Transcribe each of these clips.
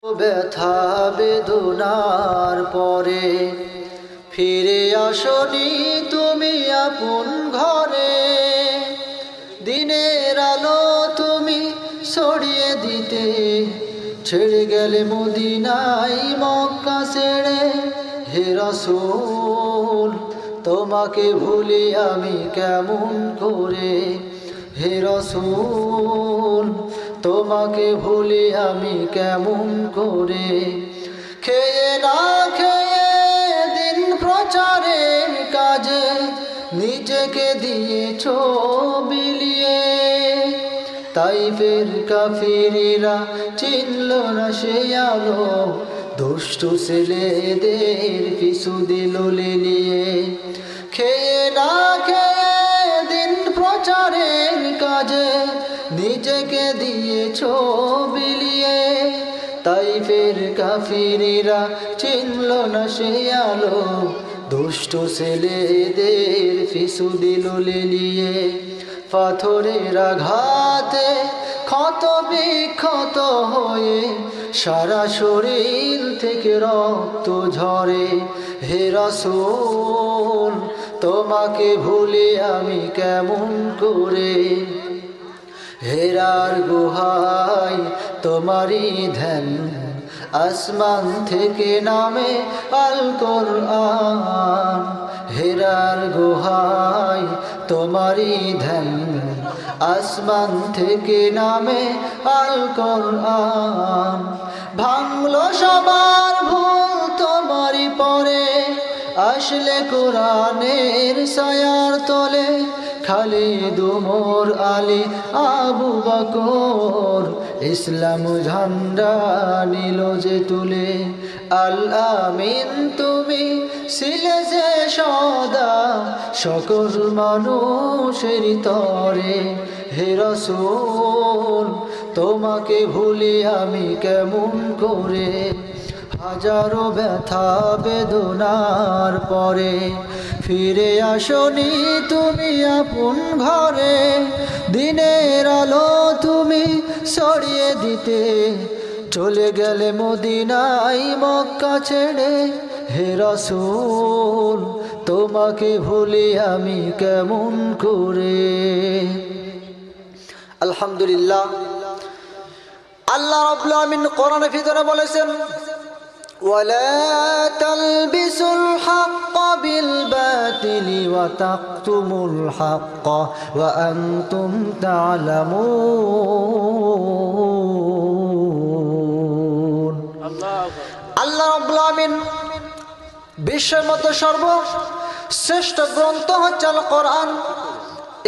ব্যথা বেদনার পরে ফিরে আসনি তুমি আপন ঘরে। দিনের আলো তুমি ছড়িয়ে দিতে ছেড়ে গেলে মদিনায় মক্কা ছেড়ে। হে রাসূল তোমাকে ভুলি আমি কেমন করে। হে রাসূল তোমাকে ভুলি আমি কেমন করে। খেয়ে না খেয়ে দিন প্রচারের কাজে নিজেকে দিয়েছ বিলিয়ে। তাইফের কাফিরেরা চিনল না সে আলো, দুষ্টু ছেলেদের পিছু দিল লেলিয়ে। খেয়ে না খেয়ে দিন প্রচারের কাজে নিজেকে দিয়েছ বিলিয়ে। তাইফের কাফিরেরা চিনল না সে আলো, দুষ্ট ছেলেদের পিছু দিল লেলিয়ে। পাথরের আঘাতে ক্ষত বিক্ষত হয়ে সারা শরীর থেকে রক্ত ঝরে। হে রাসূল তোমাকে ভুলি আমি কেমন করে। হেরার গুহায় তোমারই ধ্যান, আসমান থেকে নামে আল কোরআন। হেরার গুহায় তোমারই ধ্যান, আসমান থেকে নামে আল কোরআন। ভাঙলো সবার ভুল তোমারই পরে, আসলে কোরআনের ছায়ার তলে। খালিদ ওমর আলী আবু বকর ইসলাম ঝান্ডা নিল যে তুলে। আল আমিন তুমি ছিলে যে সদা সকল মানুষের তরে। হে রাসূল তোমাকে ভুলি আমি কেমন করে। হাজারো ব্যথা বেদনার পরে ফিরে আসনি তুমি আপন ঘরে। দিনের আলো তুমি ছড়িয়ে দিতে চলে গেলে মদিনায় মক্কা ছেড়ে। হে রাসূল তোমাকে ভুলি আমি কেমন করে। আলহামদুলিল্লাহ, আল্লাহ রাব্বুল আলামিন কোরআনের ভিতরে বলেছেন, ولا تلبسوا الحق بالباطل وتكتموا الحق وأنتم تعلمون। আল্লাহ রাব্বুল আলামিন বিশ্বের মধ্যে সর্বশ্রেষ্ঠ গ্রন্থ হচ্ছে আল কোরআন।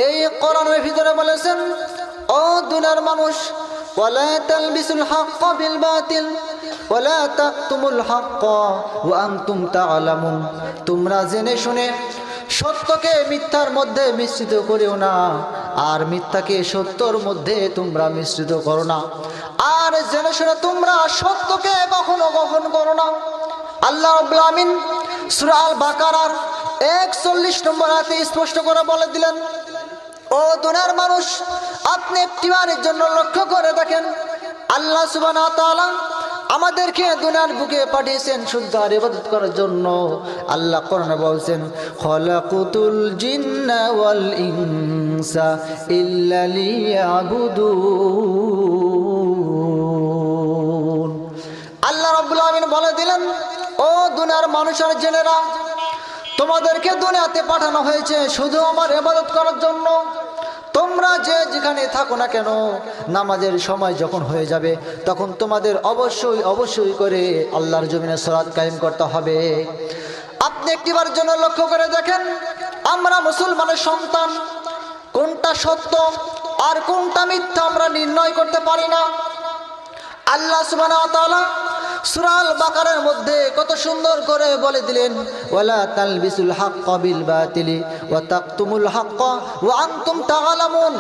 এই কোরআনের ভিতরে বলেছেন, ও দুনিয়ার মানুষ, ওয়ালা তালবিসুল হাক্কা বিল বাতিল ওয়ালা তাকতুমুল হাক্কা ওয়া আনতুম তা'লামুন। তোমরা জেনে শুনে সত্যকে মিথ্যার মধ্যে মিশ্রিত করিও না, আর মিথ্যাকে সত্যর মধ্যে তোমরা মিশ্রিত করো না। আর জেনে শুনে তোমরা সত্যকে কখনো গ্রহণ করো না। আল্লাহ রাব্বুল আমিন সূরা আল বাকারার 41 নম্বর আয়াতে স্পষ্ট করে বলে দিলেন, ও দুনিয়ার মানুষ, আপনি একটিবারের জন্য লক্ষ্য করে দেখেন, আল্লাহ সুবহানাহু ওয়া তাআলা আমাদেরকে দুনিয়ার বুকে পাঠিয়েছেন শুদ্ধ ইবাদত করার জন্য। আল্লাহ কোরআনে বলছেন, খলাকুতুল জিন্না ওয়াল ইনসা ইল্লা লিয়াবুদুন। আল্লাহ রাব্বুল আমিন বলে দিলেন, ও দুনিয়ার মানুষের জেনেরা, তোমাদেরকে দুনিয়াতে পাঠানো হয়েছে শুধু আমার ইবাদত করার জন্য। তোমরা যে যেখানে থাকো না কেন, নামাজের সময় যখন হয়ে যাবে তখন তোমাদের অবশ্যই করে আল্লাহর জমিনে সালাত কায়েম করতে হবে। আপনি একটিবার জন্য লক্ষ্য করে দেখেন, আমরা মুসলমানের সন্তান, কোনটা সত্য আর কোনটা মিথ্যা আমরা নির্ণয় করতে পারি না। আল্লাহ সুবহানাহু ওয়া তাআলা সূরা আল বাকারার মধ্যে কত সুন্দর করে বলে দিলেন, ওয়ালা তালবিসুল হাক্কা বিল বাতিলি ওয়া তাকতুমুল হাক্কা ওয়া আনতুম তা'লামুন।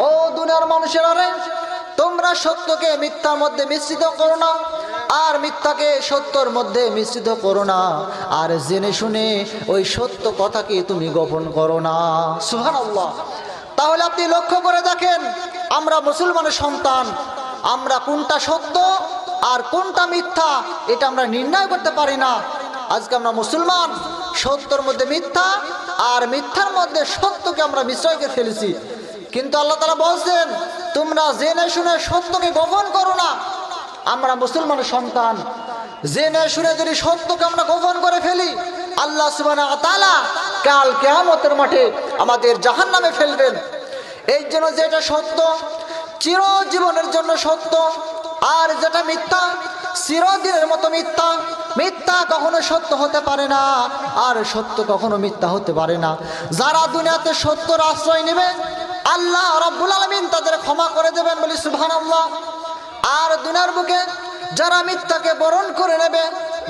ও দুনিয়ার মানুষেরা রে, তোমরা সত্যকে মিথ্যার মধ্যে মিশ্রিত করো না, আর মিথ্যাকে সত্যর মধ্যে মিশ্রিত করো না, আর জেনে শুনে ওই সত্য কথাকে তুমি গোপন করো না। সুবহানাল্লাহ। তাহলে আপনি লক্ষ্য করে দেখেন, আমরা মুসলমানের সন্তান, আমরা কোনটা সত্য আর কোনটা মিথ্যা এটা আমরা নির্ণয় করতে পারি না। আজকে আমরা মুসলমান, সত্যের মধ্যে মিথ্যা আর মিথ্যার মধ্যে সত্যকে আমরা মিশ্রয় করে ফেলেছি। কিন্তু আল্লাহ তাআলা বলছেন, তোমরা জেনে শুনে সত্যকে গোপন করো না। আমরা মুসলমানের সন্তান, জেনে শুনে যদি সত্যকে আমরা গোপন করে ফেলি, আল্লাহ সুবহানাহু ওয়া তাআলা কাল কিয়ামতের মাঠে আমাদের জাহান্নামে ফেলবেন। এই জন্য যেটা সত্য চিরজীবনের জন্য সত্য, আর যেটা মিথ্যা চিরদিনের মতো মিথ্যা। মিথ্যা কখনো সত্য হতে পারে না, আর সত্য কখনো মিথ্যা হতে পারে না। যারা দুনিয়াতে সত্যর আশ্রয় নেবে, আল্লাহ রাব্বুল আলামিন তাদের ক্ষমা করে দেবেন, বলি সুবহানাল্লাহ। আর দুনিয়ার বুকে যারা মিথ্যাকে বরণ করে নেবে,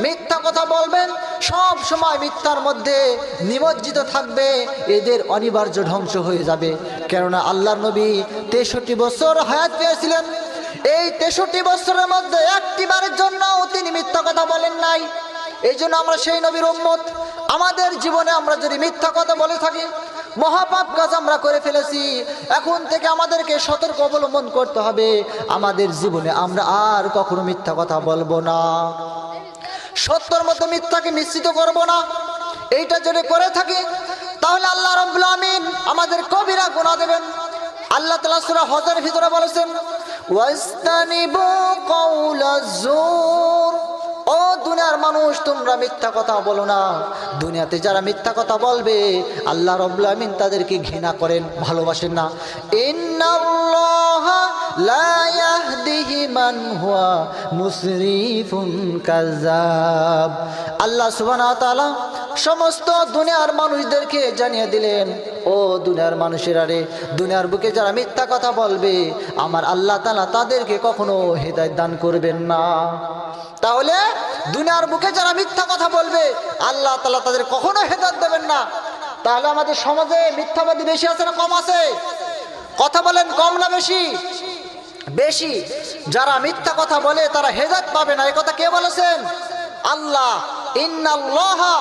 মিথ্যা কথা বলবেন, সব সময় মিথ্যার মধ্যে নিমজ্জিত থাকবে, এদের অনিবার্য ধ্বংস হয়ে যাবে। কেননা আল্লাহর নবী 63 বছর হায়াত পেয়েছিলেন। এই 63 বছরের মধ্যে একটিবারের জন্য তিনি মিথ্যা কথা বলেন নাই। এই জন্য আমরা সেই নবীর উম্মত। আমাদের জীবনে আমরা যদি মিথ্যা কথা বলে থাকি, মহাপাপ কাজ আমরা করে ফেলেছি, এখন থেকে আমাদেরকে সতর্ক অবলম্বন করতে হবে। আমাদের জীবনে আমরা আর কখনো মিথ্যা কথা বলবো না, সত্যের মধ্যে মিথ্যাকে মিশ্রিত করব না। এইটা যদি করে থাকি তাহলে আল্লাহ রাব্বুল আমিন আমাদের কবিরা গুনাহ দেবেন। আল্লাহ তাআলা সূরা হজের ভিতরে বলেছেন, ওয়াস্তানিবু কাউলাজ জুর। ও দুনিয়ার মানুষ, তোমরা মিথ্যা কথা বলো না। দুনিয়াতে যারা মিথ্যা কথা বলবে, আল্লাহ রাব্বুল আমিন তাদেরকে ঘৃণা করেন, ভালোবাসেন না। ইন্নাল্লাহা লা ইয়াহদিহি মান হুয়া মুসরিফুন কাযাব। আল্লাহ সুবহানাহু ওয়া তাআলা সমস্ত দুনিয়ার মানুষদেরকে জানিয়ে দিলেন, ও দুনিয়ার মানুষেরা রে, দুনিয়ার বুকে যারা মিথ্যা কথা বলবে, আমার আল্লাহ তাআলা তাদেরকে কখনো হেদায়েত দান করবেন না। তাহলে দুনিয়ার বুকে যারা মিথ্যা কথা বলবে, আল্লাহ তাআলা তাদের কখনো হেদায়েত দেবেন না। তাহলে আমাদের সমাজে মিথ্যাবাদী বেশি আছে না কম আছে? কথা বলেন, কম না বেশি? বেশি। যারা মিথ্যা কথা বলে তারা হেদায়েত পাবে না, এই কথা কে বলেছেন? আল্লাহ। ইন্নাল্লাহা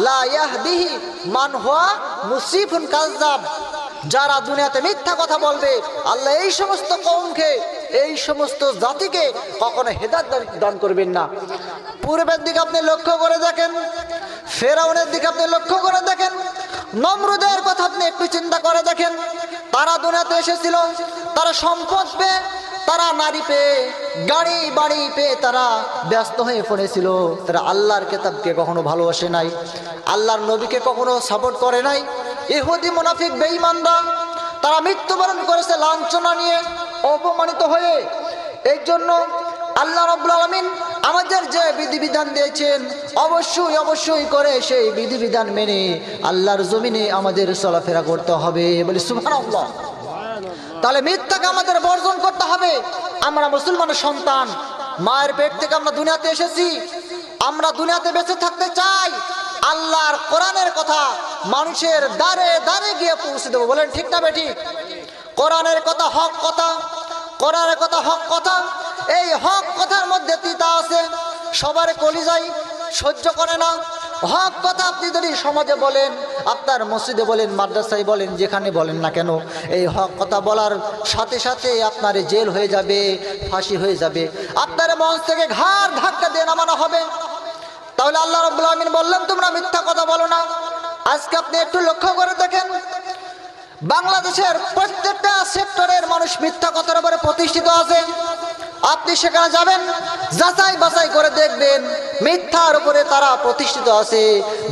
লা ইয়াহদিহি মান হুয়া মুসরিফুন কাযাব। যারা দুনিয়াতে মিথ্যা কথা বলবে, আল্লাহ এই সমস্ত কওমকে, এই সমস্ত জাতিকে কখনো হেদায়েত দান করবেন না। পূর্বের দিকে আপনি লক্ষ্য করে দেখেন, ফেরাউনের দিকে আপনি লক্ষ্য করে দেখেন, নমরুদের কথা আপনি একটু চিন্তা করে দেখেন। তারা দুনিয়াতে এসেছিল, তারা সম্পদ পেয়ে, তারা নারী পেয়ে, গাড়ি বাড়ি পেয়ে তারা ব্যস্ত হয়ে পড়েছিল। তারা আল্লাহর কিতাবকে কখনো ভালোবাসে নাই, আল্লাহর নবীকে কখনো সাপোর্ট করে নাই। ইহুদি মুনাফিক বেঈমানরা তারা মৃত্যুবরণ করেছে লাঞ্ছনা নিয়ে, অপমানিত হয়ে। এই জন্য আল্লাহ রাব্বুল আলামিন আমাদের যে বিধিবিধান দিয়েছেন, অবশ্যই অবশ্যই করে সেই বিধিবিধান মেনে আল্লাহর জমিনে আমাদের চলাফেরা করতে হবে, বলি সুবহানাল্লাহ। তাহলে মিথ্যাকে আমাদের বর্জন করতে হবে। আমরা মুসলমানের সন্তান, মায়ের পেট থেকে আমরা দুনিয়াতে এসেছি, আমরা দুনিয়াতে বেঁচে থাকতে চাই। আল্লাহর কোরআনের কথা মানুষের দ্বারে দ্বারে গিয়ে পৌঁছে দেবো, বলেন ঠিক না বেঠিক? কোরআনের কথা হক কথা, কোরআনের কথা হক কথা। এই হক কথার মধ্যে তিতা আছে, সবার কলিজাই সহ্য করে না। হক কথা আপনি যদি সমাজে বলেন, আপনার মসজিদে বলেন, মাদ্রাসায় বলেন, যেখানে বলেন না কেন, এই হক কথা বলার সাথে সাথে আপনার জেল হয়ে যাবে, ফাঁসি হয়ে যাবে, আপনার মঞ্চ থেকে ঘাড় ধাক্কা দিয়ে নামানো হবে। তাহলে আল্লাহ রাব্বুল আমিন বললেন, তোমরা মিথ্যা কথা বলো না। আজকে আপনি একটু লক্ষ্য করে দেখেন, বাংলাদেশের প্রত্যেকটা সেক্টরের মানুষ মিথ্যা কথার উপরে প্রতিষ্ঠিত আছে। আপনি সেখানে যাবেন, যাচাই বাছাই করে দেখবেন, মিথ্যার উপরে তারা প্রতিষ্ঠিত আছে,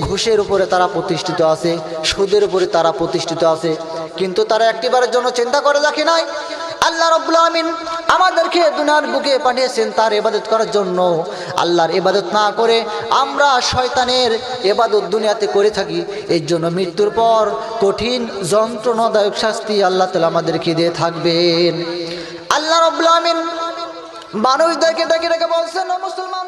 ঘুষের উপরে তারা প্রতিষ্ঠিত আছে, সুদের উপরে তারা প্রতিষ্ঠিত আছে। কিন্তু তারা একটিবারের জন্য চিন্তা করে দেখে নাই, আল্লাহ রাব্বুল আমিন আমাদেরকে দুনিয়ার বুকে পাঠিয়েছেন তার ইবাদত করার জন্য। আল্লাহর ইবাদত না করে আমরা শয়তানের ইবাদত দুনিয়াতে করে থাকি। এর জন্য মৃত্যুর পর কঠিন যন্ত্রণাদায়ক শাস্তি আল্লাহ তাআলা আমাদেরকে দিয়ে থাকবেন। আল্লাহ রাব্বুল আমিন মানুষদেরকে ডেকে ডেকে বলছেন, ও মুসলমান,